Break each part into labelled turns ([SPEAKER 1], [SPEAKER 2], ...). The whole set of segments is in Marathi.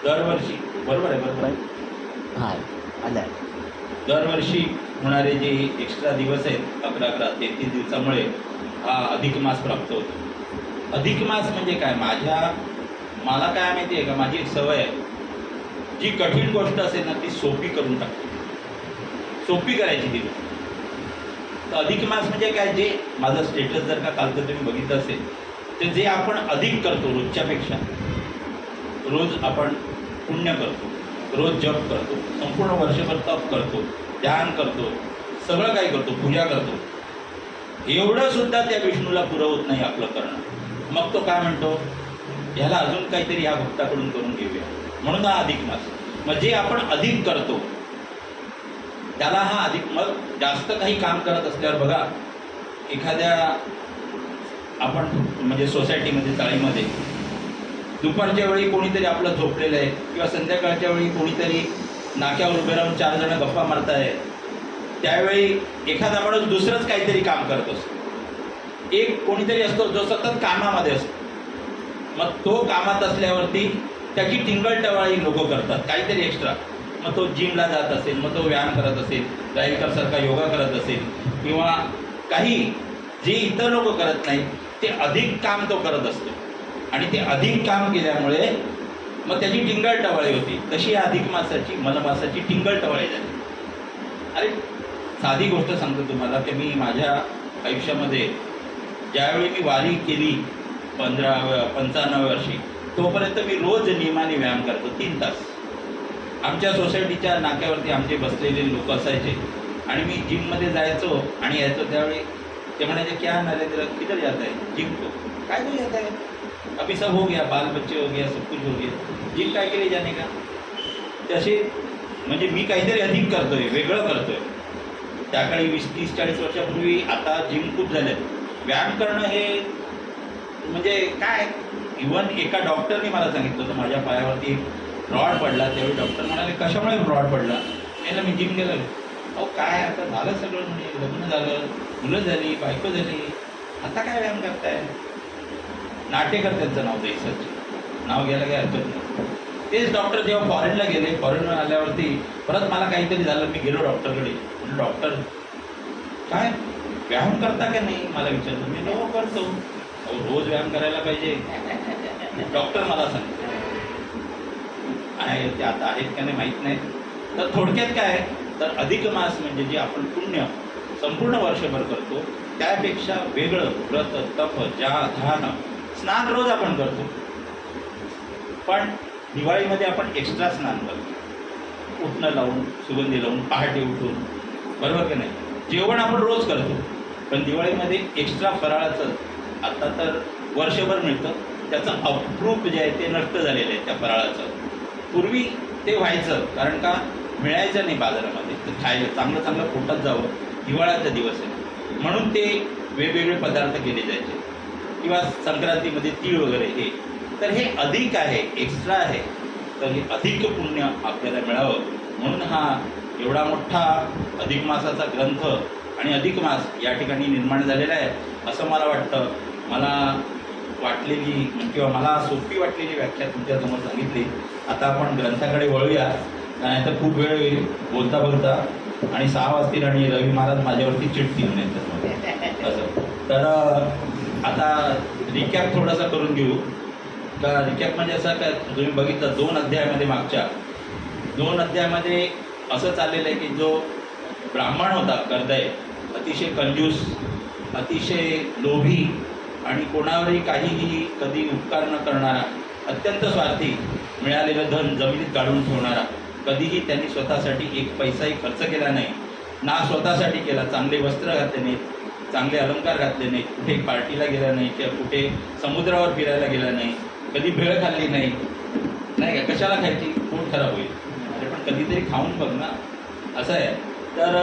[SPEAKER 1] दरवर्षी बरोबर आहे, बरोबर आहे.
[SPEAKER 2] हां आलं.
[SPEAKER 1] दरवर्षी होणारे जे एक्स्ट्रा दिवस आहेत 11-11 33 दिवसामुळे हा अधिक मास प्राप्त होतो. अधिक मास म्हणजे काय, मला काय माहिती आहे का, माझी एक सवय आहे, जी कठीण गोष्ट असेल ना ती सोपी करून टाकतो, सोपी करायची ती गोष्ट. तर अधिक मास म्हणजे काय, जे माझं स्टेटस जर का कालचं तुम्ही बघितलं असेल तर जे आपण अधिक करतो रोजच्यापेक्षा, रोज आपण पुण्य करतो, रोज जप करतो, संपूर्ण वर्षभर तप करतो, ध्यान करतो, सगळं काही करतो, पूजा करतो, एवढं सुद्धा त्या विष्णूला पुरवत नाही आपलं करणं. मग तो काय म्हणतो, ह्याला अजून काहीतरी या भक्ताकडून करून घेऊया, म्हणून हा अधिक मास. मग जे आपण अधिक करतो त्याला हा अधिक. मग जास्त काही काम करत असल्यावर बघा, एखाद्या आपण म्हणजे सोसायटीमध्ये चाळीमध्ये दुपारच्या वेळी कोणीतरी आपलं झोपलेलं आहे किंवा संध्याकाळच्या वेळी कोणीतरी नाक्यावर उभे राहून 4 जण गप्पा मारताय, त्यावेळी एखादा माणूस दुसरंच काहीतरी काम करत असतो. एक कोणीतरी असतो जो सतत कामामध्ये असतो. मग तो कामात असल्यावरती त्याची टिंगलटवाळी लोक करतात, काहीतरी एक्स्ट्रा. मग तो जिमला जात असेल, मग तो व्यायाम करत असेल, राईकरसारखा योगा करत असेल, किंवा काही जे इतर लोक करत नाहीत ते अधिक काम तो करत असतो. आणि ते अधिक काम केल्यामुळे मग त्याची टिंगलटवाळी होती. तशी अधिक मासाची मलमासाची टिंगलटवाळी झाली. अरे साधी गोष्ट सांगतो तुम्हाला की मी माझ्या आयुष्यामध्ये ज्यावेळी मी वारी केली 55 वर्षी, तोपर्यंत मी रोज नियमाने व्यायाम करतो 3 तास. आमच्या सोसायटीच्या नाक्यावरती आमचे बसलेले लोक असायचे आणि मी जिममध्ये जायचो आणि यायचो. त्यावेळी ते म्हणायचे, क्या नरेंद्र किधर जाता है, जिम को काय तो जाता है, अभी सब हो गया, बाल बच्चे हो गया, सब कुछ हो गया, जिम काय के लिए जाने का. तसे म्हणजे मी काहीतरी अधिक करतोय, वेगळं करतोय. त्या काळी 20, 30, 40 वर्षापूर्वी आता जिम खूप झाले. व्यायाम करणं हे म्हणजे काय, इवन एका डॉक्टरने मला सांगितलं होतं, माझ्या पायावरती रॉड पडला, त्यावेळी डॉक्टर म्हणाले कशामुळे रॉड पडला. नाही मी जिम गेलो. अहो काय, आता झालं सगळं, म्हणजे लग्न झालं, मुलं झाली, बायको झाली, आता काय व्यायाम करताय. नाटेकर त्यांचं नाव द्यायचं, नाव घ्यायला काही हरकत नाही. तेच डॉक्टर जेव्हा फॉरेनला गेले, फॉरेनवर आल्यावरती परत मला काहीतरी झालं, मी गेलो डॉक्टरकडे. डॉक्टर काय व्यायाम करता का नाही मला विचारलं. मी हो करतो. रोज व्यायाम करायला पाहिजे. डॉक्टर मला सांगतो आहे ते, आता आहेत का नाही माहीत नाही. तर थोडक्यात काय, तर अधिक मास म्हणजे जे आपण पुण्य संपूर्ण वर्षभर करतो त्यापेक्षा वेगळं व्रत, तप, ध्यान, स्नान रोज आपण करतो. पण दिवाळीमध्ये आपण एक्स्ट्रा स्नान करतो, उठणं लावून, सुगंधी लावून, पहाटे उठून, बरोबर की नाही. जेवण आपण रोज करतो, पण दिवाळीमध्ये एक्स्ट्रा फराळाचं आता तर वर्षभर मिळतं. त्याचं अप्रूप जे आहे ते नष्ट झालेलं आहे त्या फराळाचं. पूर्वी ते व्हायचं, कारण का मिळायचं नाही बाजारामध्ये, तर खायला चांगलं चांगलं पोटात जावं, हिवाळ्याचा दिवस आहे म्हणून ते वेगवेगळे पदार्थ केले जायचे. किंवा संक्रांतीमध्ये तीळ वगैरे हे. तर हे अधिक आहे, एक्स्ट्रा आहे. तर हे अधिक पुण्य आपल्याला मिळावं म्हणून हा एवढा मोठा अधिक मासाचा ग्रंथ आणि अधिक मास या ठिकाणी निर्माण झालेला आहे असं मला वाटतं. मला वाटलेली किंवा मला सोपी वाटलेली व्याख्या तुमच्यासमोर सांगितली. आता आपण ग्रंथाकडे वळूया, नाहीतर खूप वेळ होईल बोलता बोलता आणि 6 वाजतील आणि रवी महाराज माझ्यावरती चिडतील नाही असं. तर आता रिकॅप थोडासा करून घेऊ का. रिकॅप म्हणजे असं काय, तुम्ही बघितलं 2 अध्यायामध्ये, मागच्या 2 अध्यायामध्ये असं चाललेलं आहे की जो ब्राह्मण होता कर्दय, अतिशय कंजूस, अतिशय लोभी आणि कोणावरही काहीही कधी उपकार न करणारा, अत्यंत स्वार्थी, मिळालेलं धन जमिनीत काढून ठेवणारा, कधीही त्यांनी स्वतःसाठी एक पैसाही खर्च केला नाही, ना स्वतःसाठी केला. चांगले वस्त्र घातले नाहीत, चांगले अलंकार घातले नाहीत, कुठे पार्टीला गेला नाही किंवा कुठे समुद्रावर फिरायला गेला नाही, कधी भेळ खाल्ली नाही. नाही का, कशाला खायची, पोट खराब होईल. अरे पण कधीतरी खाऊन बघ ना, असं आहे. तर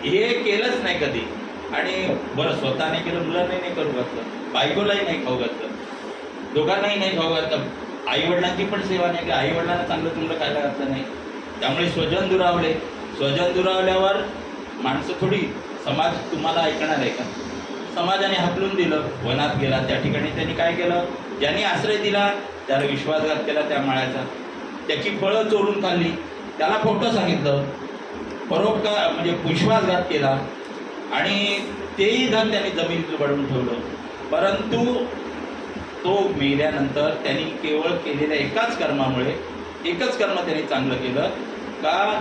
[SPEAKER 1] हे केलंच नाही कधी. आणि बरं स्वतःने केलं, मुलांनाही नाही करू घातलं, बायकोलाही नाही खाऊ घातलं, दोघांनाही नाही खाऊ घातलं, आईवडिलांची पण सेवा नाही, की आईवडिलांना चांगलं चांगलं खायला घातलं नाही. त्यामुळे स्वजन दुरावले. स्वजन दुरावल्यावर माणसं थोडी, समाज तुम्हाला ऐकणार आहे का. समाजाने हाकलून दिलं, वनात गेला. त्या ठिकाणी त्यांनी काय केलं, ज्यांनी आश्रय दिला त्याला विश्वासघात केला त्या माळ्याचा. त्याची फळं चोरून खाल्ली, त्याला खोटं सांगितलं, परोपकार म्हणजे विश्वासघात केला आणि तेही धन त्याने जमिनीत लुबाडून ठेवलं. परंतु तो मेल्यानंतर त्यांनी केवळ केलेल्या एकाच कर्मामुळे, एकच कर्म त्याने चांगलं केलं का,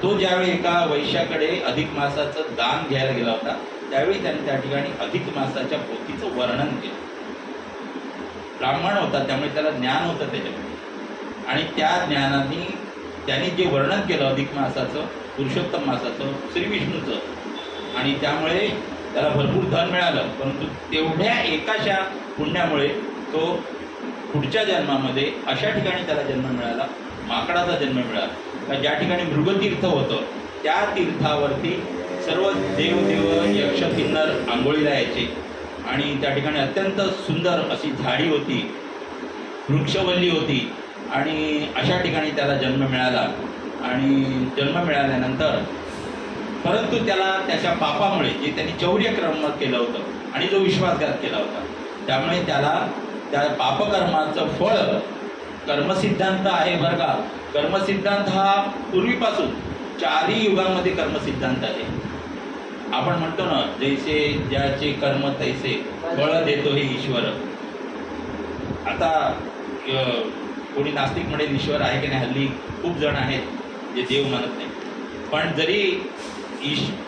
[SPEAKER 1] तो ज्यावेळी एका वैश्याकडे अधिक मासाचं दान घ्यायला गेला होता त्यावेळी त्याने त्या ठिकाणी अधिक मासाच्या पोथीचं वर्णन केलं. ब्राह्मण होता त्यामुळे त्याला ज्ञान होतं त्याच्यामध्ये, आणि त्या ज्ञानाने त्याने जे वर्णन केलं अधिक मासाचं, पुरुषोत्तम मासाचं, श्री विष्णूचं, आणि त्यामुळे त्याला भरपूर धन मिळालं. परंतु तेवढ्या एकाशा पुण्यामुळे तो पुढच्या जन्मामध्ये अशा ठिकाणी त्याला जन्म मिळाला, माकडाचा जन्म मिळाला, का ज्या ठिकाणी मृगतीर्थ होतं त्या तीर्थावरती सर्व देवदेव यक्ष किन्नर आंघोळीला यायचे, आणि त्या ठिकाणी अत्यंत सुंदर अशी झाडी होती, वृक्षवल्ली होती, आणि अशा ठिकाणी त्याला जन्म मिळाला. आणि जन्म मिळाल्यानंतर परंतु त्याला त्याच्या पापामुळे, जे त्यांनी चौर्यकर्म केलं होतं आणि जो विश्वासघात केला होता, त्यामुळे त्याला त्या पापकर्माचं फळ, कर्मसिद्धांत आहे बरं का, कर्मसिद्धांत हा पूर्वीपासून 4ही युगांमध्ये कर्मसिद्धांत आहे. आपण म्हणतो ना, जैसे ज्याचे कर्म तैसे फळ देतो हे ईश्वर. आता कोणी नास्तिक म्हणेल ईश्वर आहे की नाही, हल्ली खूप जण आहेत जे देव मानत नाही, पण जरी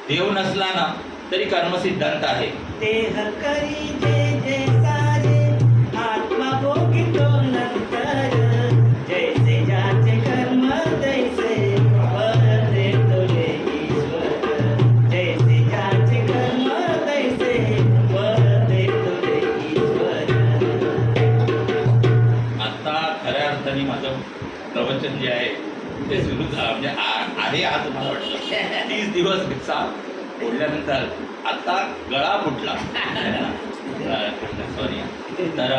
[SPEAKER 1] देव नसला ना तरी कर्मसिद्धांत आहे.
[SPEAKER 2] देह करी जे जे सारे आत्मा भोगितो नंतर, जैसे ज्याचे कर्म तैसे फळ देतो हे ईश्वर, जैसे ज्याचे कर्म तैसे फळ देतो हे ईश्वर.
[SPEAKER 1] आता खऱ्या अर्थाने माझं प्रवचन जे आहे ते सुरू म्हणजे आहे आज मला वाटतं 30 दिवस भिक्षा फोडल्यानंतर आता गळा फुटला. सॉरी. तर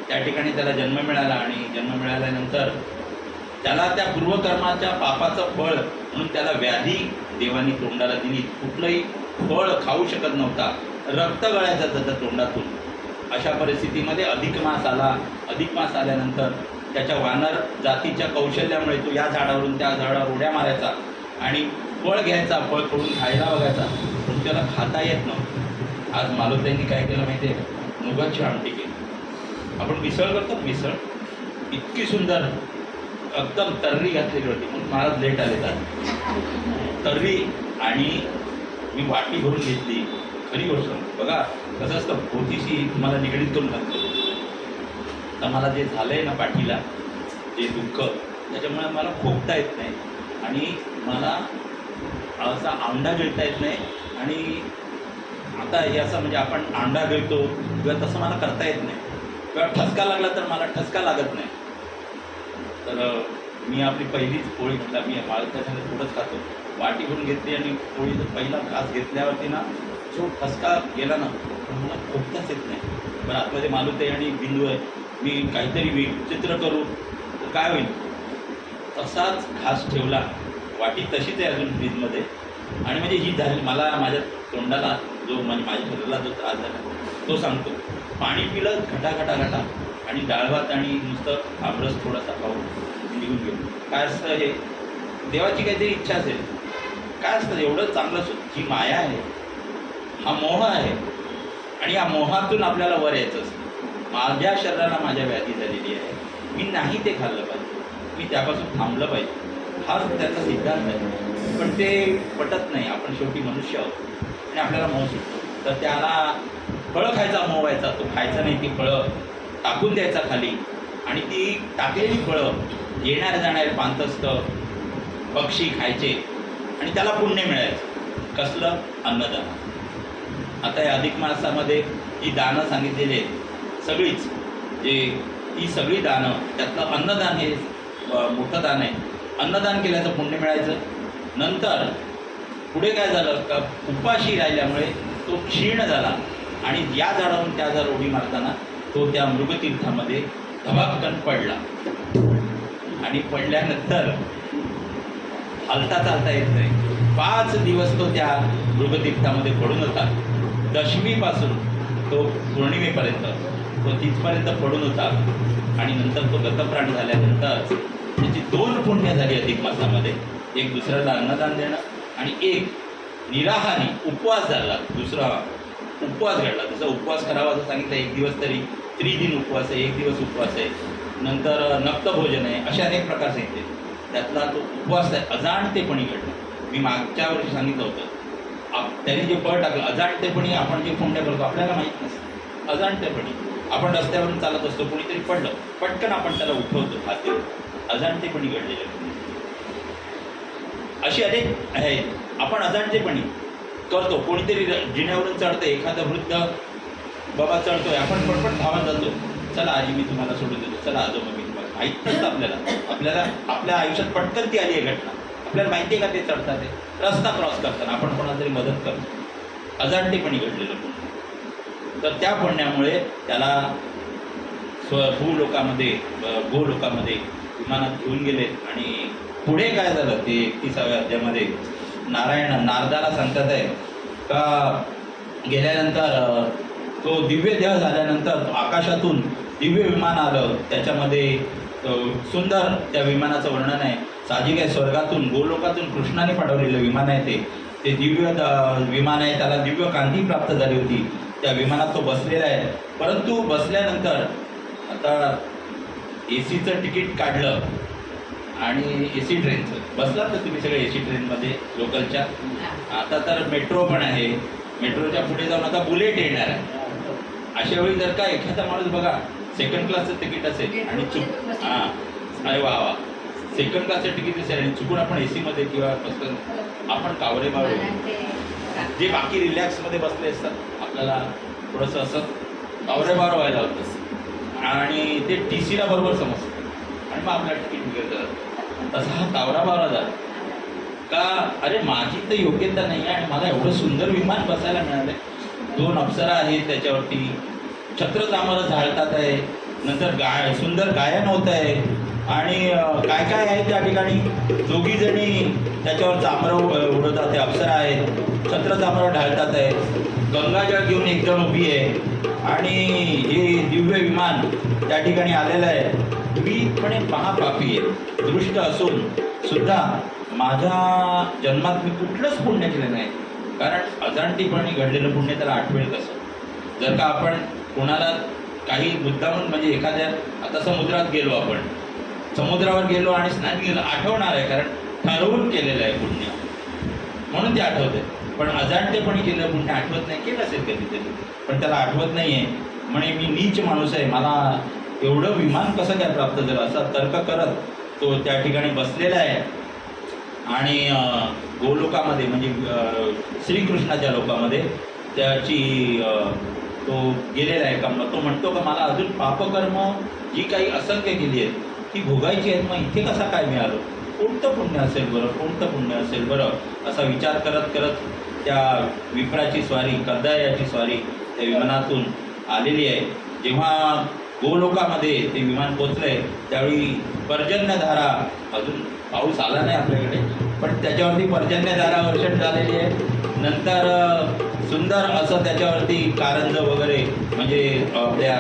[SPEAKER 1] त्या ठिकाणी त्याला जन्म मिळाला, आणि जन्म मिळाल्यानंतर त्याला त्या पूर्वकर्माच्या पापाचं फळ म्हणून त्याला व्याधी देवानी तोंडाला दिली. कुठलंही फळ खाऊ शकत नव्हता, रक्त गळायचं त्याच्या तोंडातून. अशा परिस्थितीमध्ये अधिक मास आला. अधिक मास आल्यानंतर त्याच्या वानर जातीच्या कौशल्यामुळे तो या झाडावरून त्या झाडावर उड्या मारायचा आणि फळ घ्यायचा, फळ तोडून खायला बघायचा, पण त्याला खाता येत नव्हतं. आज मालोत्यांनी काय केलं माहिती आहे, मुगाची आमटी केली. आपण मिसळ करतो, मिसळ इतकी सुंदर एकदम तर्री घातलेली होती, मग मला लेट आले तर तर्री, आणि मी वाटी भरून घेतली. खरी गोष्ट बघा कसं असतं, पोथीशी तुम्हाला निगडीत करून टाकतो. तर मला जे झालं आहे ना पाठीला, जे दुःख, त्याच्यामुळे मला खोकता येत नाही आणि मला असा अंडा गिळता येत नाही. आणि आता हे असं म्हणजे आपण अंडा गिळतो किंवा तसं मला करता येत नाही, किंवा ठसका लागला तर मला ठसका लागत नाही. तर मी आपली पहिलीच पोळी म्हटला, मी त्याच्याने थोडंच खातो, वाटी भरून घेतली आणि पोळीचा पहिला घास घेतल्यावरती ना जो ठसका गेला ना, मला खोकताच येत नाही. पण आतमध्ये मालूते आणि बिंदू आहे, मी काहीतरी विचित्र करू तर काय होईल, तसाच घास ठेवला, वाटी तशीच आहे अजून फ्रीजमध्ये. आणि म्हणजे ही झाली मला, माझ्या तोंडाला जो म्हणजे माझ्या शरीराला जो त्रास झाला तो सांगतो. पाणी पिलं घटा आणि डाळ भात आणि नुसतं आमरस थोडासा खाऊन निघून गेलो. काय असतं हे, देवाची काहीतरी इच्छा असेल. काय असतं एवढं चांगलं, जी माया आहे, हा मोह आहे, आणि या मोहातून आपल्याला वर यायचं असतं. माझ्या शरीराला माझ्या व्याधी झालेली आहे, मी नाही ते खाल्लं पाहिजे, मी त्यापासून थांबलं पाहिजे, हाच त्याचा सिद्धांत आहे. पण ते पटत नाही. आपण शेवटी मनुष्य आहोत आणि आपल्याला मोह सुटतो. तर त्याला फळं खायचा मोह व्हायचा, तो खायचा नाही, ती फळं टाकून द्यायचा खाली, आणि ती टाकलेली फळं येणारे जाणारे पांतस्थ पक्षी खायचे आणि त्याला पुण्य मिळायचं. कसलं? अन्नदान. आता या अधिक मासामध्ये जी दानं सांगितलेली आहेत सगळीच, जे ही सगळी दानं, त्यातलं अन्नदान हे मोठं दान आहे. अन्नदान केल्याचं पुण्य मिळायचं. नंतर पुढे काय झालं का, उपाशी राहिल्यामुळे तो क्षीण झाला आणि या झाडावरून त्या झाड उडी मारताना तो त्या मृगतीर्थामध्ये धबाकन पडला. आणि पडल्यानंतर हलता चालता येत नाही. 5 दिवस तो त्या मृगतीर्थामध्ये पडून होता. दशमीपासून तो पौर्णिमेपर्यंत तो तिथपर्यंत पडून होता. आणि नंतर तो गतप्राण झाल्यानंतर त्याची 2 पुण्य झाली अधिक मासामध्ये. एक दुसऱ्याला अन्नदान देणं आणि एक निराहारी उपवास झाला, दुसरा उपवास घडला. जसं उपवास करावा असं सांगितलं, 1 दिवस तरी त्रिदिन उपवास आहे, 1 दिवस उपवास आहे, नंतर नक्त भोजन आहे, असे अनेक प्रकार सांगितले. त्यातला तो उपवास आहे अजाणतेपणी घडला. मी मागच्या वर्षी सांगितलं होतं, त्यांनी जे बळ टाकलं अजाणतेपणी. आपण जे पुण्य करतो आपल्याला माहीत नसतं, अजाणतेपणी आपण रस्त्यावरून चालत असतो, कोणीतरी पडलं, पटकन आपण त्याला उठवतो, हात देऊन, अजाणतेपणी घडलेले पुण्य. अशी अनेक आहेत आपण अजाणतेपणी करतो. कोणीतरी जिन्यावरून चढतं, एखादा वृद्ध बाबा चढतोय, आपण पटपट धावत जातो, चला आजी मी तुम्हाला सोडून देतो, चला आजोबा मी तुम्हाला. माहीत नसतं आपल्याला आपल्या आयुष्यात पटकन ती आली आहे घटना. आपल्याला माहिती आहे का ते चढतात, ते रस्ता क्रॉस करताना आपण कोणाला तरी मदत करतो, अजाणतेपणी घडलेलं पुण्य. तर त्या पुण्यामुळे त्याला भूलोकामध्ये गोलोकामध्ये विमानात घेऊन गेले. आणि पुढे काय झालं ते 31व्या अध्यायामध्ये नारदाला सांगतात आहे का गेल्यानंतर तो दिव्य देह झाल्यानंतर आकाशातून दिव्य विमान आलं, त्याच्यामध्ये सुंदर त्या विमानाचं वर्णन आहे. साहजिक आहे, स्वर्गातून गोलोकातून कृष्णाने पाठवलेलं विमान आहे ते दिव्य विमान आहे, त्याला दिव्य कांती प्राप्त झाली होती. त्या विमानात तो बसलेला आहे. परंतु बसल्यानंतर आता AC तिकीट काढलं आणि AC ट्रेनचं बसलात तर तुम्ही सगळे AC ट्रेनमध्ये लोकलच्या. आता तर मेट्रो पण आहे, मेट्रोच्या पुढे जाऊन आता बुलेट येणार आहे. अशा वेळी जर का एखादा माणूस बघा सेकंड क्लासचं तिकीट असेल आणि अरे वा वा, सेकंड क्लासचं तिकीट असेल आणि चुकून आपण AC मध्ये किंवा बसलं, आपण कावरे बावरे, जे बाकी रिलॅक्समध्ये बसले असतात आपल्याला थोडंसं असं कावरे बावर व्हायला होतं आणि ते TCला बरोबर समजतं आणि मग आपल्याला तिकीट वगैरे जातं. तसा हा कावरा बावरा झाला का, अरे माझी तर योग्यता नाही आहे आणि मला एवढं सुंदर विमान बसायला मिळालं. 2 अप्सरा आहेत त्याच्यावरती, छत्रचामरं झाडतात आहे, नंतर सुंदर गायन होत आहे आणि काय काय आहे त्या ठिकाणी. 2घी जणी त्याच्यावर चामरं उडवतात, ते अप्सरा आहेत, छत्रचामरं ढाळतात आहे, गंगाजळ घेऊन एक जण उभी आहे आणि हे दिव्य विमान त्या ठिकाणी आलेलं आहे. मी पण एक महापापी आहे, दृष्ट असून सुद्धा माझ्या जन्मात मी कुठलंच पुण्य केलं नाही. कारण अजाणतेपणी घडलेलं पुण्य त्याला आठवेल कसं. जर का आपण कोणाला काही मुद्दामून म्हणजे एखाद्या आता समुद्रात गेलो, आपण समुद्रावर गेलो आणि स्नान केलं, आठवणार आहे कारण ठरवून केलेलं आहे पुण्य म्हणून ते आठवते. पण अजाणतेपणी केलेलं पुण्य आठवत नाही. केलं असेल कधीतरी पण त्याला आठवत नाही आहे. म्हणे मी नीच माणूस आहे, मला एवढं विमान कसं काय प्राप्त झालं असा तर्क करत तो त्या ठिकाणी बसलेला आहे. आणि गोलोकामध्ये म्हणजे श्रीकृष्णाच्या लोकामध्ये त्याची तो गेलेला आहे का. तो म्हणतो का मला अजून पापकर्म जी काही असंख्य केली आहेत ती भोगायची आहेत, मग इथे कसा काय मिळालो, कोणतं पुण्य असेल बरं, कोणतं पुण्य असेल बरं, असा विचार करत करत त्या विप्राची स्वारी, कर्दयाची स्वारी त्या विमानातून आलेली आहे. जेव्हा गोलोकामध्ये ते विमान पोचलंय त्यावेळी पर्जन्यधारा, अजून पाऊस आला नाही आपल्याकडे पण त्याच्यावरती पर्जन्यधारा वर्षण झालेली आहे. नंतर सुंदर असं त्याच्यावरती कारंज वगैरे म्हणजे आपल्या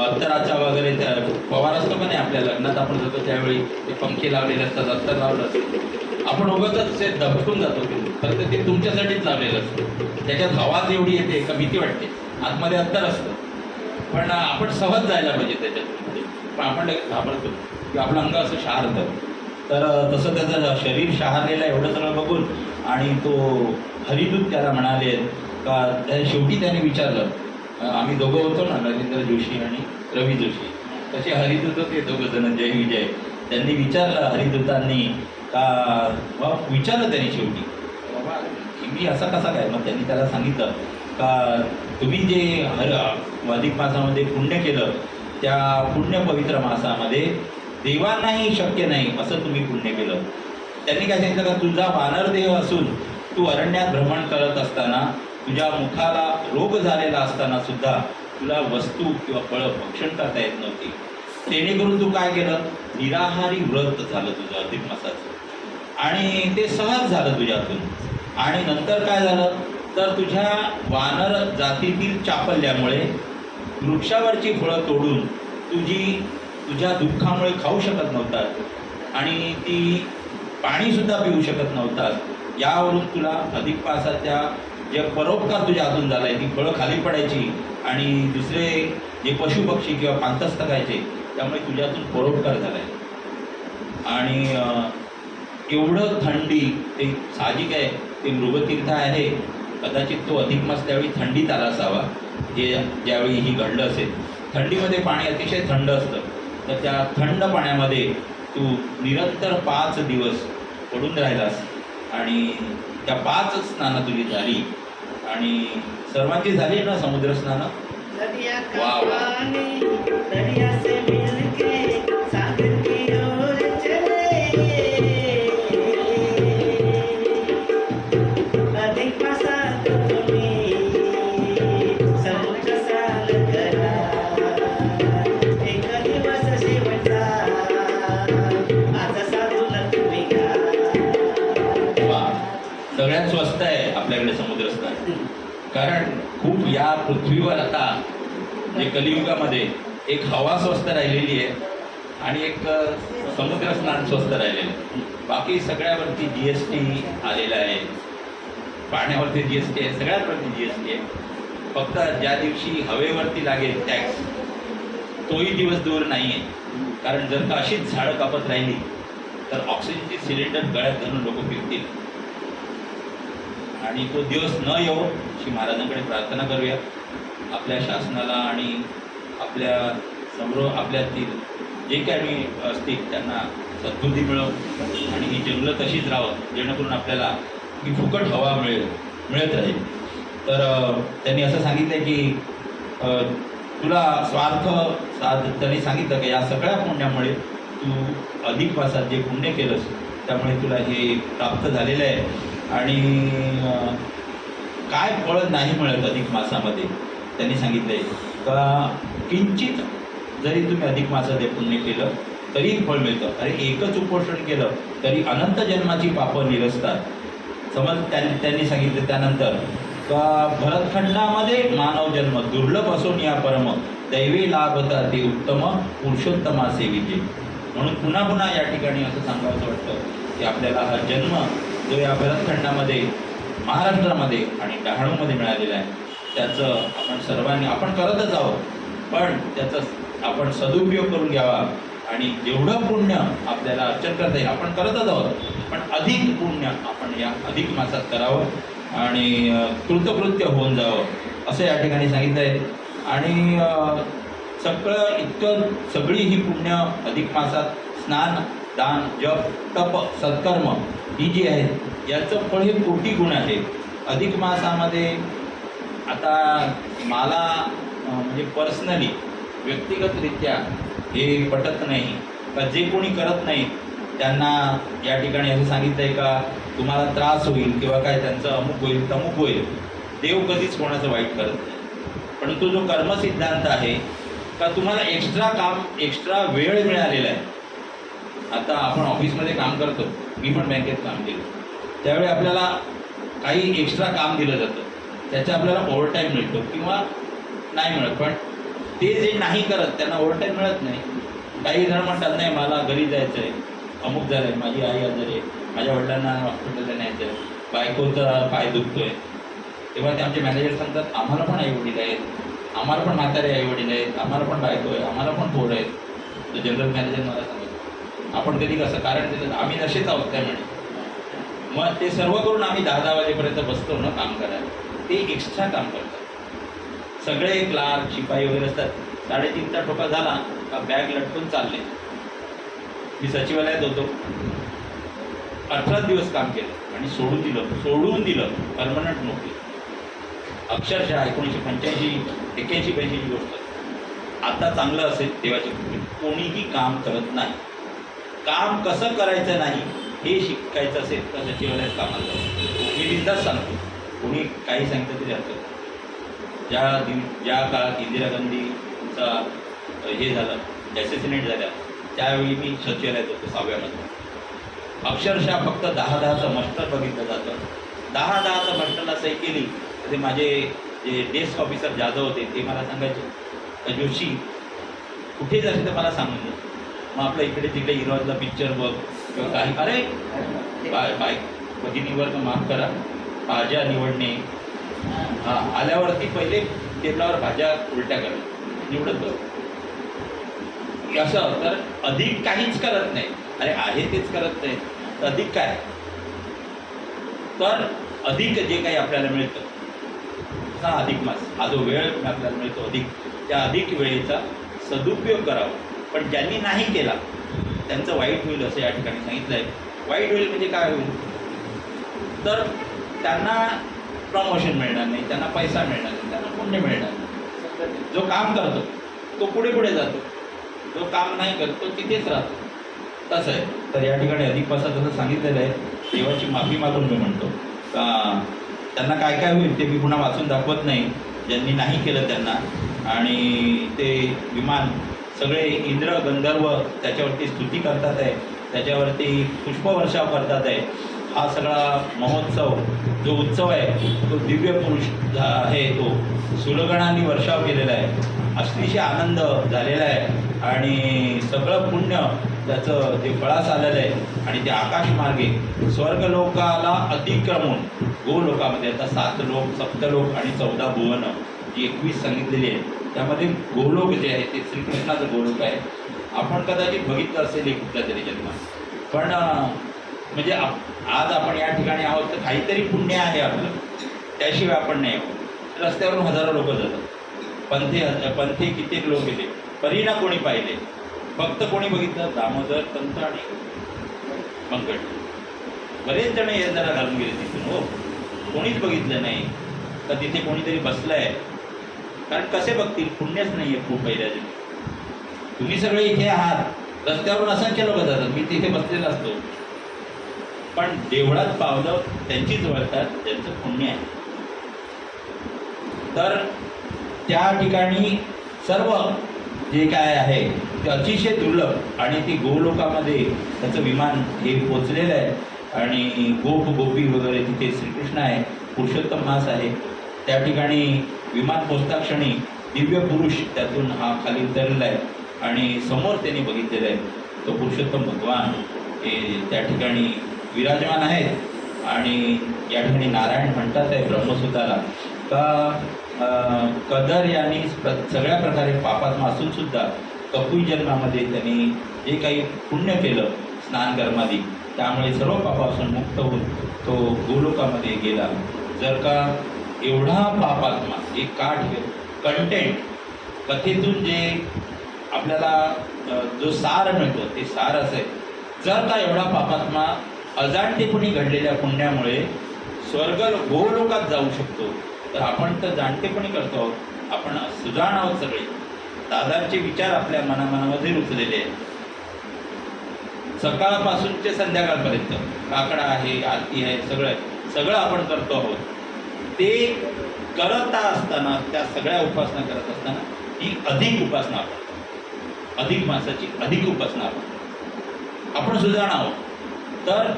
[SPEAKER 1] अत्तराचा वगैरे त्या पवार असतो का नाही, आपल्या लग्नात आपण जातो त्यावेळी ते पंखे लावलेले असतात, अत्तर लावलं असतं, आपण उगाचच ते दबकून जातो. फक्त ते तुमच्यासाठीच लावलेलं असतं. त्याच्यात हवाच एवढी येते का भीती वाटते, आतमध्ये अत्तर असतं पण आपण सहज जायला पाहिजे त्याच्यात. पण आपण लगेच घाबरतो की आपलं अंग असं शहारतं. तर तसं त्याचं शरीर शहारलेलं एवढं सगळं बघून आणि तो हरिदूत त्याला म्हणाले का, त्या शेवटी त्याने विचारलं, आम्ही दोघं होतो ना नरेंद्र जोशी आणि रवी जोशी, तसे हरिदूत होते दोघं जण, जय विजय. त्यांनी विचारलं हरिदूतांनी का, विचारलं त्यांनी शेवटी बाबा मी असा कसा काय. मग त्यांनी त्याला सांगितलं का तुम्ही जे अधिक मासामध्ये पुण्य केलं त्या पुण्य पवित्र मासामध्ये देवांनाही शक्य नाही असं तुम्ही पुण्य केलं. त्यांनी काय सांगितलं का, तुझा वानरदेह असून तू अरण्यात भ्रमण करत असताना तुझ्या मुखाला रोग झालेला असताना सुद्धा तुला वस्तू किंवा फळं भक्षण करता येत नव्हती. जेणेकरून तू काय केलं, निराहारी व्रत झालं तुझं अधिक मासाचं आणि ते सहज झालं तुझ्यातून. आणि नंतर काय झालं तर तुझ्या वानर जातीतील चापल्यामुळे वृक्षावरची फळं तोडून तुझ्या दुःखामुळे खाऊ शकत नव्हता आणि ती पाणीसुद्धा पिऊ शकत नव्हतास. यावरून तुला अधिक मासाच्या जे परोपकार तुझ्या हातून झाला आहे, ती फळं खाली पडायची आणि दुसरे जे पशुपक्षी किंवा पांतस्थ खायचे, त्यामुळे तुझ्यातून परोपकार झाला आहे. आणि एवढं थंडी, ते साहजिक आहे, ते मृगतीर्थ आहे, कदाचित तो अधिक मास त्यावेळी थंडीत आला असावा, जे ज्यावेळी ही घडलं असेल. थंडीमध्ये पाणी अतिशय थंड असतं, तर त्या थंड पाण्यामध्ये तू निरंतर 5 दिवस पडून राहिलास आणि त्या 5 स्नानं तुझी झाली आणि सर्वांची झाली ना समुद्र स्नानं.
[SPEAKER 2] दरिया का
[SPEAKER 1] वाह, वाह.
[SPEAKER 2] पानी दरिया से मिलके सागर की ओर चले, अधिक मासात तुम्ही समुद्र स्नान करा, एक दिवस शेवटचा आज साधून तुम्ही घ्या.
[SPEAKER 1] वा, सगळ्यात स्वस्त आहे आपल्याकडे समुद्र स्नान. कारण खूप या पृथ्वीवर आता जे कलियुगामध्ये एक हवा स्वस्त राहिलेली आहे आणि एक समुद्र स्नान स्वस्त राहिलेलं आहे. बाकी सगळ्यावरती GST आलेला आहे, पाण्यावरती GST आहे, सगळ्यावरती GST आहे. फक्त ज्या दिवशी हवेवरती लागेल टॅक्स, तोही दिवस दूर नाही आहे. कारण जर का अशीच झाडं कापत राहिली तर ऑक्सिजनची सिलेंडर गळ्यात घालून लोक फिरतील आणि तो दिवस न येवो अशी महाराजांकडे प्रार्थना करूया. आपल्या शासनाला आणि आपल्या आपल्यातील जे काही असतील त्यांना सद्बुद्धी मिळव आणि ही जंगलं तशीच राहावं, जेणेकरून आपल्याला ही फुकट हवा मिळत राहील. तर त्यांनी असं सांगितलं की तुला त्यांनी सांगितलं की या सगळ्या पुण्यामुळे तू अधिक मासात जे पुण्य केलंस त्यामुळे तुला हे प्राप्त झालेलं आहे. आणि काय फळ नाही मिळत अधिक मासामध्ये, त्यांनी सांगितलं आहे का किंचित जरी तुम्ही अधिक मासात पुण्य केलं तरी फळ मिळतं. अरे एकच उपोषण केलं तरी अनंत जन्माची पापं निरसतात. समज त्यांनी सांगितलं त्यानंतर का भरतखंडामध्ये मानव जन्म दुर्लभ असून या परम दैवी लाभता ते उत्तम पुरुषोत्तमा सेविजे. म्हणून पुन्हा पुन्हा या ठिकाणी असं सांगावं वाटतं की आपल्याला हा जन्म जो या भरतखंडामध्ये महाराष्ट्रामध्ये आणि डहाणूमध्ये मिळालेला आहे त्याचं आपण सर्वांनी आपण करतच आहोत, पण त्याचा आपण सदुपयोग करून घ्यावा आणि जेवढं पुण्य आपल्याला अर्चन करता येईल आपण करतच आहोत, पण अधिक पुण्य आपण या अधिक मासात करावं आणि कृतकृत्य होऊन जावं असं या ठिकाणी सांगितलं आहे. आणि सगळी ही पुण्य अधिक मासात स्नान, दान, जप, तप, सत्कर्म ही जी आहेत याचं फळ हे कोटी गुण आहे. अधिक मासामध्ये आता मला म्हणजे पर्सनली व्यक्तिगतरित्या हे पटत नाही का जे कोणी करत नाही त्यांना या ठिकाणी असं सांगितलं आहे का तुम्हाला त्रास होईल किंवा काय त्यांचं अमुक होईल तमुक होईल. देव कधीच कोणाचं वाईट करत नाही, परंतु जो कर्मसिद्धांत आहे का तुम्हाला एक्स्ट्रा वेळ मिळालेला आहे. आता आपण ऑफिसमध्ये काम करतो, मी पण बँकेत काम केलं, त्यावेळी आपल्याला काही एक्स्ट्रा काम दिलं जातं, त्याचा आपल्याला ओव्हरटाईम मिळतो किंवा नाही मिळत. पण ते जे नाही करत त्यांना ओव्हरटाईम मिळत नाही. काही जण म्हणतात नाही मला घरी जायचं आहे, अमुक झालं आहे, माझी आई आजारी आहे, माझ्या वडिलांना हॉस्पिटलला न्यायचं आहे, बायकोचा पाय दुखतो आहे. तेव्हा ते आमचे मॅनेजर सांगतात आम्हाला पण आईवडील आहेत, आम्हाला पण म्हातारे आईवडील आहेत, आम्हाला पण बायको आहे, आम्हाला पण पोरं आहेत. तर जनरल मॅनेजर मला सांगत आपण कधी कसं कारण दिलं, आम्ही नशेच आहोत त्या म्हणे. मग ते सर्व करून आम्ही 10 वाजेपर्यंत बसतो ना काम करायला, ते एक्स्ट्रा काम करतात. सगळे क्लार्क शिपाई वगैरे असतात, 3:30चा ठोका झाला का बॅग लटकून चालले. मी सचिवालयात होतो, 18 दिवस काम केलं आणि सोडून दिलं परमनंट नोकरी. अक्षरशः 1985-81-82 गोष्ट. आता चांगलं असेल देवाची कृपा, कोणीही काम करत नाही. काम कसं करायचं नाही हे शिकायचं असेल तर सचिवालयात कामाला जाऊ. मी बिनधास्त सांगतो, कोणी काही सांगितलं तरी हरकत नाही. ज्या काळात इंदिरा गांधीचा हे झालं, ॲसेसिनेट झाल्या, त्यावेळी मी सचिवालयात होतो 6व्यामध्ये. अक्षरशः फक्त 10-10चं मस्टर बघितलं जातं. 10-10चं मस्टरला सही केली तर ते माझे जे डेस्क ऑफिसर जाधव होते ते मला सांगायचे जोशी कुठे जायचं तर मला सांगून दे. मग आपलं इकडे तिकडे हिरोचा पिक्चर बघ किंवा काही अरे बाईक भगिनीवर तर माफ करा, भाज्या निवडणे, हां आल्यावरती पहिले टेबलावर भाज्या उलट्या करणे निवडत बघ असं. तर अधिक काहीच करत नाही, अरे आहे तेच करत नाही तर अधिक काय. तर अधिक जे काही आपल्याला मिळतं हा अधिक मास, हा जो वेळ आपल्याला मिळतो अधिक, त्या अधिक वेळेचा सदुपयोग करावा. पण ज्यांनी नाही केला त्यांचं वाईट होईल असं या ठिकाणी सांगितलं आहे. वाईट होईल म्हणजे काय होईल, तर त्यांना प्रमोशन मिळणार नाही, त्यांना पैसा मिळणार नाही, त्यांना पुण्य मिळणार नाही. जो काम करतो तो पुढे पुढे जातो, जो काम नाही करतो तिथेच राहतो, तसं आहे. तर या ठिकाणी अधिक मासात जसं सांगितलेलं आहे, देवाची माफी मागून मी म्हणतो का त्यांना काय काय होईल ते मी पुन्हा वाचून दाखवत नाही, ज्यांनी नाही केलं त्यांना. आणि ते विमान सगळे इंद्र गंधर्व त्याच्यावरती स्तुती करतात आहे, त्याच्यावरती पुष्पवर्षाव करतात आहे. हा सगळा महोत्सव जो उत्सव आहे तो दिव्य पुरुष आहे, तो सुरगणांनी वर्षाव केलेला आहे, अतिशय आनंद झालेला आहे. आणि सगळं पुण्य त्याचं ते फळास आलेलं आहे. आणि ते आकाशमार्गे स्वर्गलोकाला अतिक्रमून गोलोकामध्ये आता 7 लोक, सप्तलोक आणि 14 भुवनं जी 21 सांगितलेली आहे, त्यामध्ये गोलोक जे आहे ते श्रीकृष्णाचं गोलोक आहे. आपण कदाचित बघितलं असेल एक कुठल्या तरी जन्मात, पण म्हणजे आज आपण या ठिकाणी आहोत तर काहीतरी पुण्य आहे आपलं, त्याशिवाय आपण नाही आहोत. रस्त्यावरून हजारो लोक जातात, पंथे कित्येक लोक गेले, परीना कोणी पाहिले, फक्त कोणी बघितलं दामोदर पंत आणि मंगळ. बरेच जण हे जरा घालून गेले तिथून, हो कोणीच बघितलं नाही तर तिथे कोणीतरी बसलं आहे. कारण कसे बघतील, पुण्यच नाही आहे खूप पहिल्या दिवशी. तुम्ही सगळे इथे आहात, रस्त्यावरून असंख्य लोक जातात, मी तिथे बसलेला असतो, पण देवळात पावलं त्यांचीच वळतात त्यांचं पुण्य आहे. तर त्या ठिकाणी सर्व जे काय आहे ते अतिशय दुर्लभ. आणि ती गोलोकामध्ये त्याचं विमान हे पोचलेलं आहे. आणि गोप गोपी वगैरे तिथे श्रीकृष्ण आहे, पुरुषोत्तम मास आहे. त्या ठिकाणी विमान पोचता क्षणी दिव्य पुरुष त्यातून हा खाली उतरलेला आहे आणि समोर त्यांनी बघितलेलं आहे तो पुरुषोत्तम भगवान हे त्या ठिकाणी विराजमान आहेत. आणि या ठिकाणी नारायण म्हणतात आहे ब्रह्मसूत्राला का कदर यांनी सगळ्या प्रकारे पापात्मा असून सुद्धा कपुई जन्मामध्ये त्यांनी जे काही पुण्य केलं स्नान कर्मादी, त्यामुळे सर्व पापापासून मुक्त होऊन तो गोलोकामध्ये गेला. जर का एवढा पापात्मा एक काठ कंटेंट कथेतून जे आपल्याला जो सार मिळतो ते सार असेल, जर का एवढा पापात्मा अजाणतेपणी घडलेल्या पुण्यामुळे गोलोकात जाऊ शकतो, तर आपण तर जाणतेपणी करतो आहोत, आपण सुजाण आहोत सगळे. दादांचे विचार आपल्या मनामध्ये रुजलेले आहेत. सकाळपासूनचे संध्याकाळपर्यंत काकडा आहे, आरती आहे, सगळं आपण करतो आहोत. ते करत असताना, त्या सगळ्या उपासना करत असताना ही अधिक उपासना आपण, अधिक मासाची अधिक उपासना आपण सुजाण आहोत. तर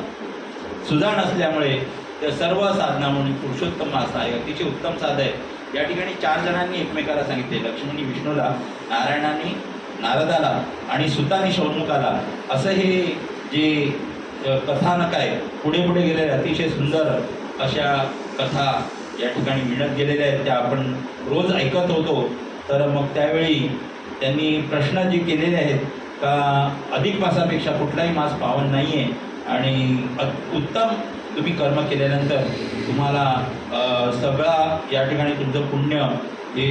[SPEAKER 1] सुजाण असल्यामुळे त्या सर्व साधना म्हणून पुरुषोत्तम मास आहे, अतिशय उत्तम साध आहे. या ठिकाणी 4 जणांनी एकमेकाला सांगितले, लक्ष्मणी विष्णूला, नारायणाने नारदाला आणि सुतानी शौनकाला. असं हे जे कथानक आहे पुढे पुढे गेलेले अतिशय सुंदर अशा कथा या ठिकाणी मिळत गेलेल्या आहेत, त्या आपण रोज ऐकत होतो. तर मग त्यावेळी त्यांनी प्रश्न जे केलेले आहेत का अधिक मासापेक्षा कुठलाही मास पावन नाही आहे आणि उत्तम तुम्ही कर्म केल्यानंतर तुम्हाला सगळा या ठिकाणी तुमचं पुण्य, हे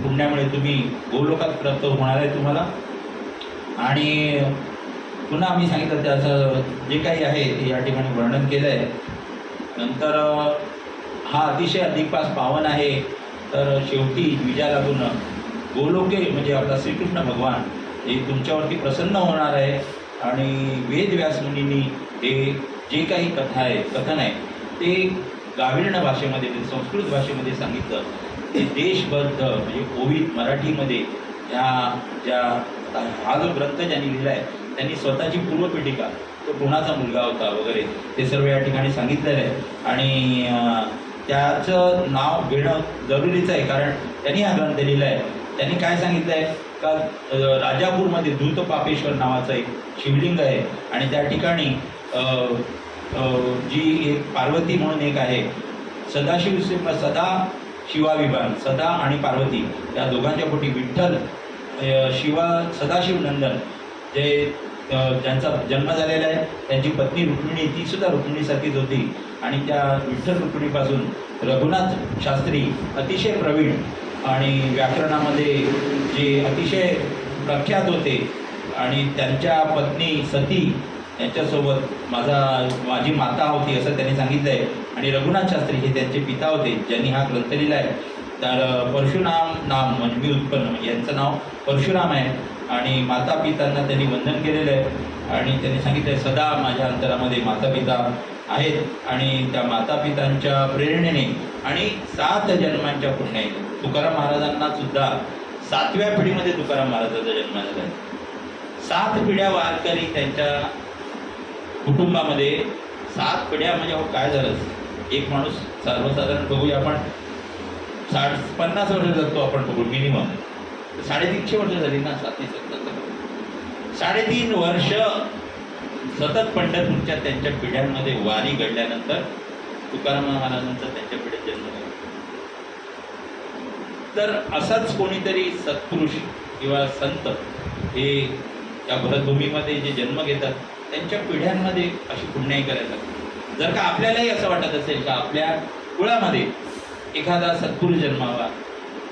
[SPEAKER 1] पुण्यामुळे तुम्ही गोलोकात प्राप्त होणार आहे तुम्हाला. आणि पुन्हा आम्ही सांगितलं त्याचं जे काही आहे ते या ठिकाणी वर्णन केलं आहे. नंतर हा अतिशय अधिक मास पावन आहे. तर शेवटी विजया लागून गोलोके म्हणजे आपला श्रीकृष्ण भगवान हे तुमच्यावरती प्रसन्न होणार आहे. आणि वेदव्यास मुनींनी हे जे काही कथन आहे ते गाविर्ण भाषेमध्ये, संस्कृत भाषेमध्ये सांगितलं. ते देशबद्ध म्हणजे ओवीत मराठीमध्ये हा जो ग्रंथ ज्यांनी लिहिला आहे त्यांनी स्वतःची पूर्वपीठिका, तो कोणाचा मुलगा होता वगैरे ते सर्व या ठिकाणी सांगितलेलं आहे. आणि त्याचं नाव घेणं जरुरीचं आहे, कारण त्यांनी हा ग्रंथ लिहिला आहे. त्यांनी काय सांगितलं आहे का राजापूरमध्ये दूतपापेश्वर नावाचं एक शिवलिंग आहे आणि त्या ठिकाणी जी एक पार्वती म्हणून एक आहे, सदा शिवाभिमान, सदा आणि पार्वती या दोघांच्या पोटी विठ्ठल सदाशिव नंदन जे ज्यांचा जन्म झालेला आहे, त्यांची पत्नी रुक्मिणी, ती सुद्धा रुक्मिणीसारखीच होती आणि त्या विठ्ठल रुक्मिणीपासून रघुनाथ शास्त्री अतिशय प्रवीण आणि व्याकरणामध्ये जे अतिशय प्रख्यात होते आणि त्यांच्या पत्नी सती यांच्यासोबत माझी माता होती असं त्यांनी सांगितलं आहे. आणि रघुनाथ शास्त्री हे त्यांचे पिता होते ज्यांनी हा ग्रंथ लिहिला आहे. तर परशुराम नाम म्हणजे मी उत्पन्न म्हणजे यांचं नाव परशुराम आहे आणि माता पितांना त्यांनी वंदन केलेलं आहे आणि त्यांनी सांगितलं आहे सदा माझ्या अंतरामध्ये माता पिता आहेत आणि त्या माता पितांच्या प्रेरणेने आणि 7 जन्मांच्या पुण्याने तुकाराम महाराजांना सुद्धा 7व्या पिढीमध्ये तुकाराम महाराजांचा जन्म झाला आहे. 7 पिढ्या वारकरी त्यांच्या कुटुंबामध्ये, 7 पिढ्या म्हणजे काय झालं, एक माणूस सर्वसाधारण बघूया आपण 50 वर्ष जगतो आपण बघू मिनिमम, 350 वर्ष झाली ना, 3.5 वर्ष सतत पंढरपूरच्या त्यांच्या पिढ्यांमध्ये वारी घडल्यानंतर तुकाराम महाराजांचा त्यांच्या पिढ्यात जन्म झाला. तर असाच कोणीतरी सत्पुरुष किंवा संत हे या भरतभूमीमध्ये जे जन्म घेतात त्यांच्या पिढ्यांमध्ये अशी पुण्याई करायला. जर का आपल्यालाही असं वाटत असेल का आपल्या कुळामध्ये एखादा सत्पुरुष जन्मावा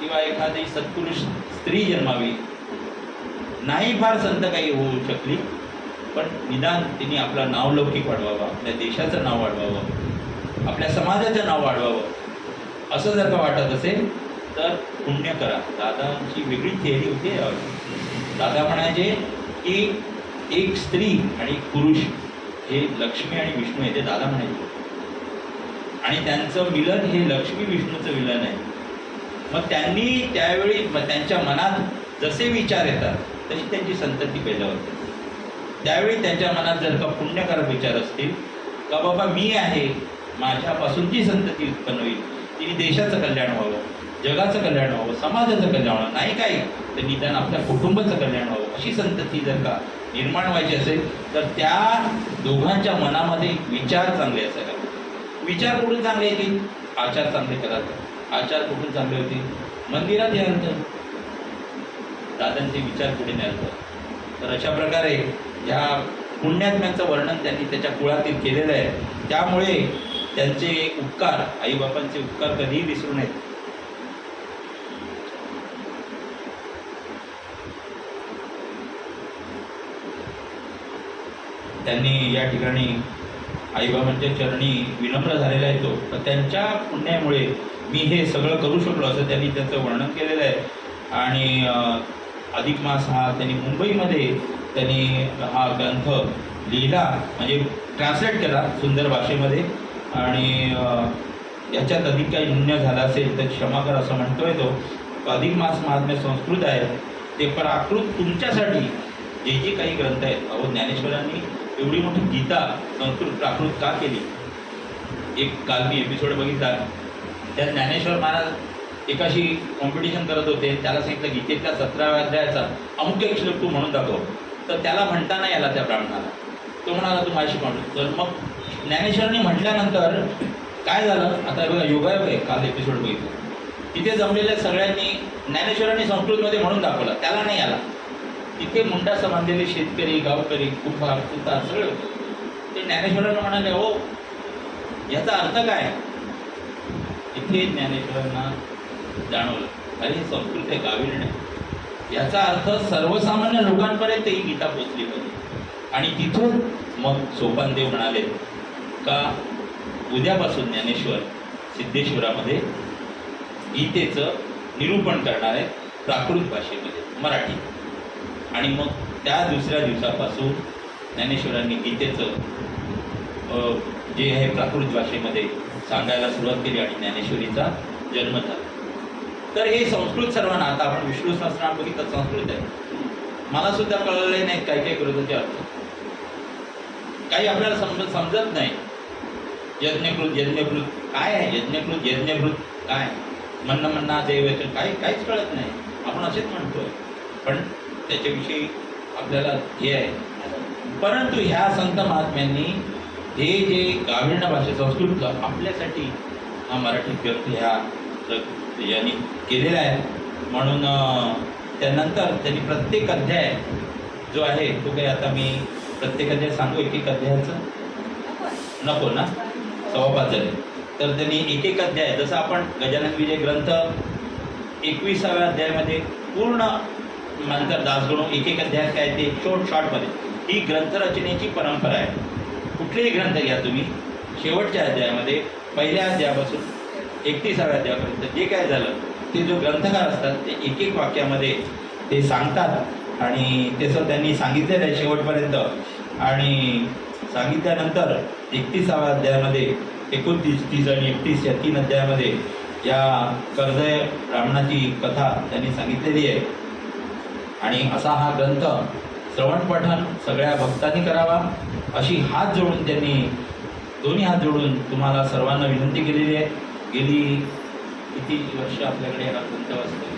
[SPEAKER 1] किंवा एखादी सत्पुरुष स्त्री जन्मावी, नाही फार संत काही होऊ शकली पण निदान तिने आपलं नावलौकिक वाढवावं, आपल्या देशाचं नाव वाढवावं, आपल्या समाजाचं नाव वाढवावं, असं जर का वाटत असेल तर पुण्य करा. दादांची वेगळी थिअरी होती यावर. दादा म्हणायचे की एक स्त्री आणि एक पुरुष हे लक्ष्मी आणि विष्णू आहे, ते दादा म्हणायचे आणि त्यांचं मिलन हे लक्ष्मी विष्णूचं मिलन आहे. मग त्यांनी त्यावेळी त्यांच्या मनात जसे विचार येतात तशी त्यांची संतती पैदा होते. त्यावेळी त्यांच्या मनात जर का पुण्यकारक विचार असतील का बाबा मी आहे, माझ्यापासून जी संतती उत्पन्न होईल तिने देशाचं कल्याण व्हावं, जगाचं कल्याण व्हावं, समाजाचं कल्याण व्हावं, नाही काही तर निदान आपल्या कुटुंबाचं कल्याण व्हावं, अशी संतती जर का निर्माण व्हायची असेल तर त्या दोघांच्या मनामध्ये विचार चांगले असायला. विचार कुठून चांगले येतील? आचार चांगले करायचे. आचार कुठून चांगले होतील? मंदिरात याल तर दादांचे विचार पुढे न्याल तर अशा प्रकारे ह्या पुण्यात्म्यांचं वर्णन त्यांनी त्याच्या कुळातील केलेलं आहे. त्यामुळे त्यांचे उपकार, आईबापांचे उपकार कधीही विसरू नयेत. त्यांनी या ठिकाणी आईबाबांच्या चरणी विनम्र झालेला आहे तो, तर त्यांच्या पुण्यामुळे मी हे सगळं करू शकलो असं त्यांनी त्याचं वर्णन केलेलं आहे. आणि अधिक मास हा त्यांनी मुंबईमध्ये त्यांनी हा ग्रंथ लिहिला, म्हणजे ट्रान्सलेट केला सुंदर भाषेमध्ये. आणि याच्यात अधिक काही न्यून्य झाला असेल तर क्षमा कर असं म्हणतोय तो. अधिक मास महात्म्य संस्कृत आहे, ते प्राकृत तुमच्यासाठी जे जे काही ग्रंथ आहेत. अहो ज्ञानेश्वरांनी एवढी मोठी गीता संस्कृत प्राकृत का केली? एक काल मी एपिसोड बघितला, त्या ज्ञानेश्वर महाराज एकाशी कॉम्पिटिशन करत होते. त्याला सांगितलं गीतेतल्या 17व्या अध्यायाचा अमुक एक श्लोक तू म्हणून दाखव. तर त्याला म्हणता नाही आला त्या ब्राह्मणाला. तो म्हणाला तू माझी कोण? तर मग ज्ञानेश्वरांनी म्हटल्यानंतर काय झालं, आता बघा योगायोग आहे, काल एपिसोड बघितलं, तिथे जमलेल्या सगळ्यांनी ज्ञानेश्वरांनी संस्कृतमध्ये म्हणून दाखवला, त्याला नाही आला. तिथे मुंडासं बांधलेले शेतकरी, गावकरी, कुंभार, सुतार सगळे होते. ते ज्ञानेश्वरांना म्हणाले हो याचा अर्थ काय? इथे ज्ञानेश्वरांना जाणवलं अरे हे संस्कृत आहे, गावी नाही. याचा अर्थ सर्वसामान्य लोकांपर्यंत ही गीता पोचली पाहिजे. आणि तिथून मग सोपानदेव म्हणाले का उद्यापासून ज्ञानेश्वर सिद्धेश्वरामध्ये गीतेचं निरूपण करणार आहे प्राकृत भाषेमध्ये, मराठी. आणि मग त्या दुसऱ्या दिवसापासून ज्ञानेश्वरांनी गीतेचं जे आहे प्राकृत भाषेमध्ये सांगायला सुरुवात केली आणि ज्ञानेश्वरीचा जन्म झाला. तर हे संस्कृत सर्वांना, आता आपण विष्णू सहस्रनाम बघितलं संस्कृत आहे, मला सुद्धा कळलेले नाहीत काय काय कृतीचे अर्थ, काही आपल्याला समजत नाही. यज्ञकृत काय आहे? यज्ञकृत काय म्हणणं देवाचं काहीच कळत नाही. आपण असेच म्हणतोय, पण त्याच्याविषयी आपल्याला हे आहे. परंतु ह्या संत महात्म्यांनी हे जे गाभिर्ण भाषा संस्कृत आपल्यासाठी हा मराठी ग्रंथ यांनी केलेला आहे. म्हणून त्यानंतर त्यांनी प्रत्येक अध्याय जो आहे तो काही आता मी प्रत्येक अध्याय सांगू एक एक अध्यायाचं नको ना, 5.25 झाले. तर त्यांनी एक एक अध्याय, जसं आपण गजानन विजय ग्रंथ 21व्या अध्यायामध्ये पूर्ण नंतर दासगणू एक एक अध्याय काय ते शॉर्टमध्ये ही ग्रंथरचनेची परंपरा आहे. कुठलेही ग्रंथ घ्या तुम्ही, शेवटच्या अध्यायामध्ये पहिल्या अध्यायापासून 31व्या अध्यायापर्यंत जे काय झालं ते जो ग्रंथकार असतात ते एक एक वाक्यामध्ये ते सांगतात. आणि तसं त्यांनी सांगितलेलं आहे शेवटपर्यंत. आणि सांगितल्यानंतर 31व्या अध्यायामध्ये 29, 30 आणि 31 या 3 अध्यायामध्ये या कर्दय ब्राह्मणाची कथा त्यांनी सांगितलेली आहे. आणि असा हा ग्रंथ श्रवण पठण सगळ्या भक्तांनी करावा अशी हात जोडून त्यांनी दोन्ही हात जोडून तुम्हाला सर्वांना विनंती केलेली आहे. गेली किती वर्ष आपल्याकडे हा ग्रंथ वाचतो?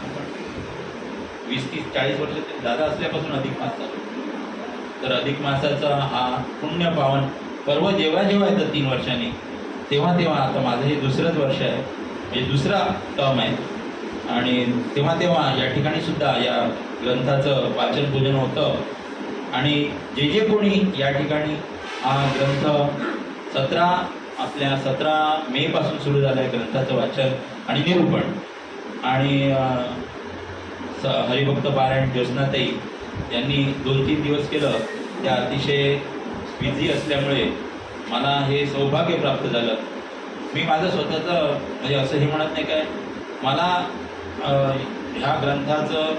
[SPEAKER 1] 20-30-40 वर्ष तरी दादा असल्यापासून अधिक मास चालू. तर अधिक मासाचा हा पुण्य पावन पर्व जेव्हा जेव्हा येतं 3 वर्षांनी तेव्हा तेव्हा, आता माझं हे दुसरंच वर्ष आहे, म्हणजे दुसरा टर्म आहे. आणि तेव्हा तेव्हा या ठिकाणी सुद्धा या ग्रंथाचं वाचन पूजन होतं. आणि जे जे कोणी या ठिकाणी हा ग्रंथ 17 मेपासून सुरू झालं आहे ग्रंथाचं वाचन आणि निरूपण. आणि हरिभक्त पारायण ज्योत्स्नाताई यांनी 2-3 दिवस केलं. त्या अतिशय बिझी असल्यामुळे मला हे सौभाग्य प्राप्त झालं. मी माझं स्वतःचं म्हणजे असं हे म्हणत नाही काय, मला ह्या ग्रंथाचं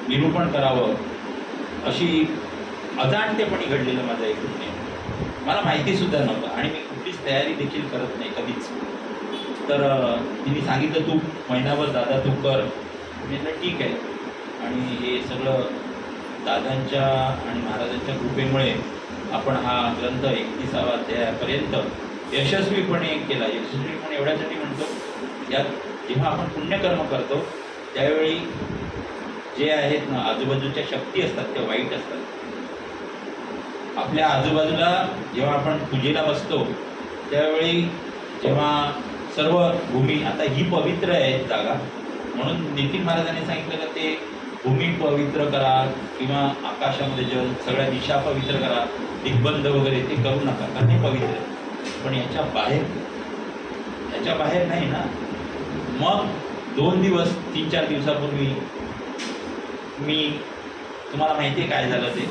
[SPEAKER 1] निरूपण करावं अशी अजाणतेपणी घडलेलं माझं एक पुण्य. मला माहितीसुद्धा नव्हतं आणि मी कुठलीच तयारी देखील करत नाही कधीच. तर तिने सांगितलं तू महिनाभर दादा तू कर. मी म्हटलं ठीक आहे. आणि हे सगळं दादांच्या आणि महाराजांच्या कृपेमुळे आपण हा ग्रंथ 31व्या अध्यायापर्यंत यशस्वीपणे केला. यशस्वीपणे एवढ्यासाठी म्हणतो, यात जेव्हा आपण पुण्यकर्म करतो त्यावेळी जे आहेत ना आजूबाजूच्या शक्ती असतात त्या वाईट असतात. आपल्या आजूबाजूला जेव्हा आपण पूजेला बसतो त्यावेळी जेव्हा सर्व भूमी, आता ही पवित्र आहे जागा म्हणून नितीन महाराजांनी सांगितलं का ते भूमी पवित्र करा किंवा आकाशामध्ये जल सगळ्या दिशा पवित्र करा, दिग्बंध वगैरे ते करू नका कारण हे पवित्र आहे. पण याच्या बाहेर नाही ना. मग 2 दिवस 3-4 दिवसापूर्वी मी तुम्हाला माहिती आहे काय झालं ते,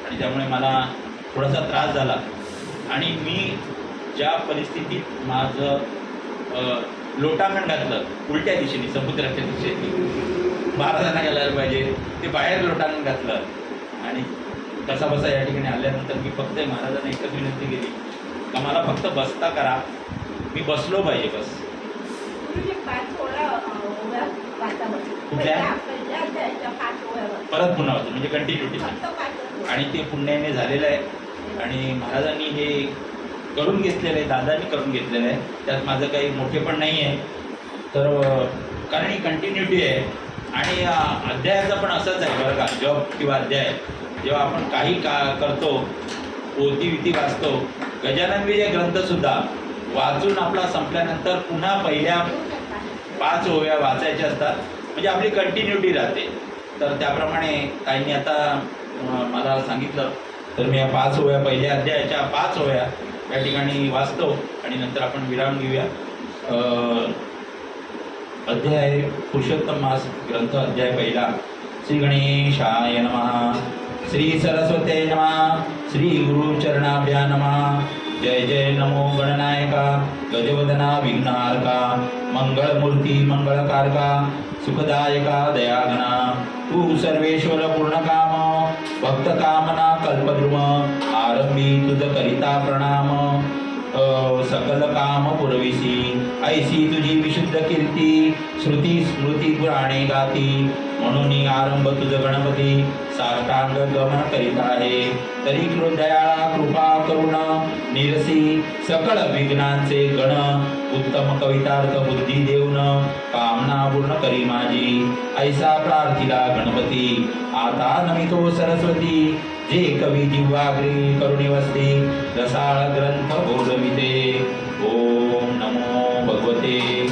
[SPEAKER 1] आणि त्यामुळे मला थोडासा त्रास झाला. आणि मी ज्या परिस्थितीत माझं लोटांगण घातलं उलट्या दिशेने समुद्राच्या दिशेने, महाराजांना घालायला पाहिजे ते बाहेर लोटांगण घातलं. आणि कसा बसा या ठिकाणी आल्यानंतर मी फक्त महाराजांना एकच विनंती केली का मला फक्त बसता करा, मी बसलो पाहिजे बस. कुठल्या परत पुन्हा होतं म्हणजे कंटिन्युटी. आणि ते पुण्याने झालेलं आहे. आणि महाराजांनी हे करून घेतलेलं आहे, दादांनी करून घेतलेलं आहे. त्यात माझं काही मोठेपण नाही आहे. तर कारण ही कंटिन्युटी आहे. आणि अध्यायाचं पण असंच आहे बरं का, जॉब किंवा अध्याय जेव्हा आपण काही करतो, पोथी विधी वाचतो, गजानन विजय ग्रंथसुद्धा वाचून आपला संपल्यानंतर पुन्हा पहिल्या 5 ओव्या वाचायच्या असतात म्हणजे आपली कंटिन्युटी राहते. तर त्याप्रमाणे ताईंनी आता मला सांगितलं तर मी या 5 ओव्या पहिल्या अध्यायाच्या 5 ओव्या या ठिकाणी वाचतो आणि नंतर आपण विराम घेऊया. अध्याय पुरुषोत्तम मास ग्रंथ अध्याय पहिला. श्री गणेशाय नमः, श्री सरस्वते नमः, श्री गुरुचरणाभ्या नमः. जय जय नमो गणनायका, गजवदना विघ्नहारका, मंगळमूर्ती मंगळकारका, सुखदायका दयाघना. तू सर्वेश्वर पूर्णकाम, भक्तकामना कल्पद्रुम. आरंभी तुझ करिता प्रणाम, सकल काम पुरविसी. ऐसी तुझी विशुद्ध कीर्ती, श्रुती स्मृती पुराणे गाती. म्हणून आरंभ तुझ गणपती साष्टांग गमन करीत आहे. तरी हृदयाळा कृपा करुण निरसी सकळ विघ्नांचे गण. उत्तम कवितार्थ बुद्धी देऊन कामना पूर्ण करी माझी. ऐसा प्रार्थिला गणपती आता नमितो सरस्वती. जे कवी जिव्हाग्री करुणी वसती रसाळ ग्रंथ बोलविते. ओम नमो भगवते